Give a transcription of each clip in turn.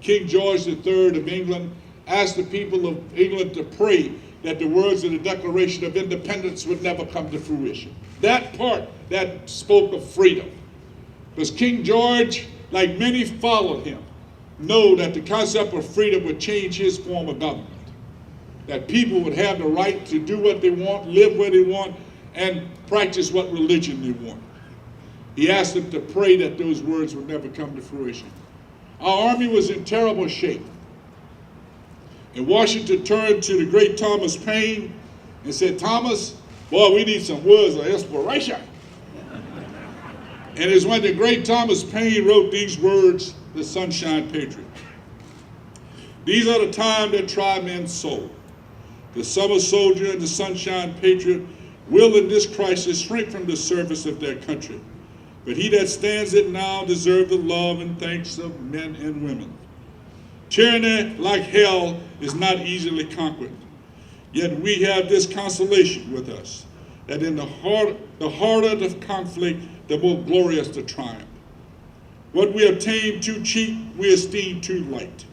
King George III of England asked the people of England to pray that the words of the Declaration of Independence would never come to fruition. That part that spoke of freedom. Because King George, like many followed him, know that the concept of freedom would change his form of government. That people would have the right to do what they want, live where they want, and practice what religion they want. He asked them to pray that those words would never come to fruition. Our army was in terrible shape. And Washington turned to the great Thomas Paine and said, Thomas, boy, we need some words of inspiration. And it's when the great Thomas Paine wrote these words, the Sunshine Patriot. These are the times that try men's soul. The summer soldier and the Sunshine Patriot will in this crisis shrink from the service of their country. But he that stands it now deserves the love and thanks of men and women. Tyranny, like hell, is not easily conquered. Yet we have this consolation with us, that in the harder the conflict, the more glorious the triumph. What we obtain too cheap, we esteem too light.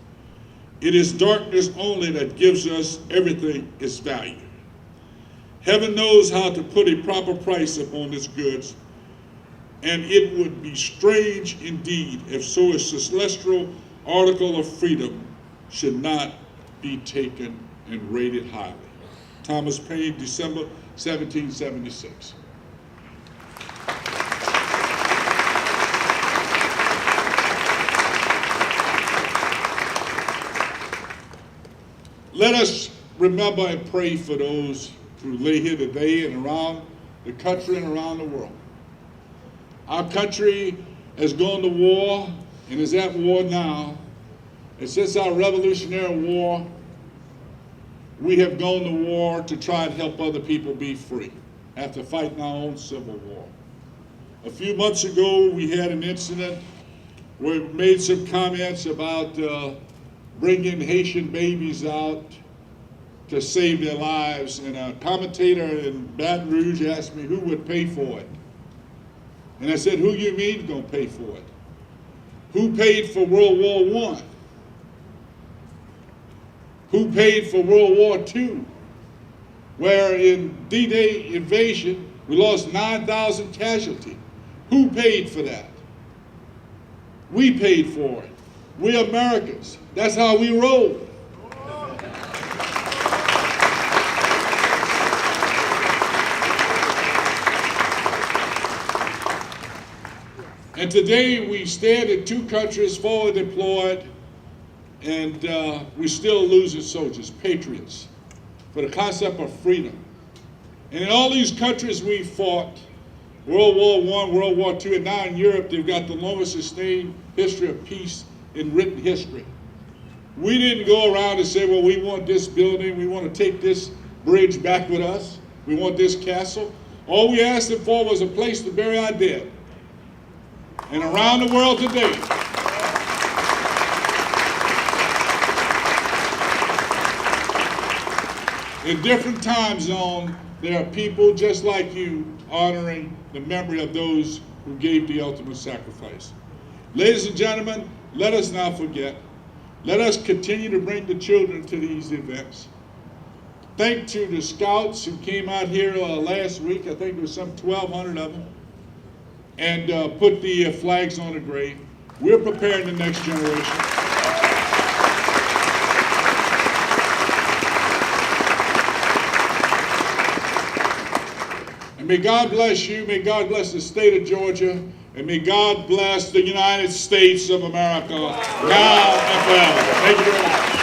It is darkness only that gives us everything its value. Heaven knows how to put a proper price upon its goods, and it would be strange indeed if so a celestial article of freedom should not be taken and rated highly. Thomas Paine, December 1776. Let us remember and pray for those who lay here today and around the country and around the world. Our country has gone to war and is at war now. And since our Revolutionary War, we have gone to war to try and help other people be free after fighting our own civil war. A few months ago, we had an incident where we made some comments about bringing Haitian babies out to save their lives, and a commentator in Baton Rouge asked me who would pay for it. And I said, who you mean is going to pay for it? Who paid for World War I? Who paid for World War II? Where in D-Day invasion, we lost 9,000 casualties. Who paid for that? We paid for it. We're Americans. That's how we roll. And today we stand in two countries forward deployed, and we're still losing soldiers, patriots, for the concept of freedom. And in all these countries we fought, World War I, World War II, and now in Europe they've got the longest sustained history of peace in written history. We didn't go around and say, well, we want this building, we want to take this bridge back with us, we want this castle. All we asked them for was a place to bury our dead. And around the world today, in different time zones, there are people just like you honoring the memory of those who gave the ultimate sacrifice. Ladies and gentlemen, let us not forget. Let us continue to bring the children to these events. Thank to the scouts who came out here last week. I think there was some 1,200 of them. And put the flags on the grave. We're preparing the next generation. And may God bless you, may God bless the state of Georgia, and may God bless the United States of America now and forever. Thank you very much.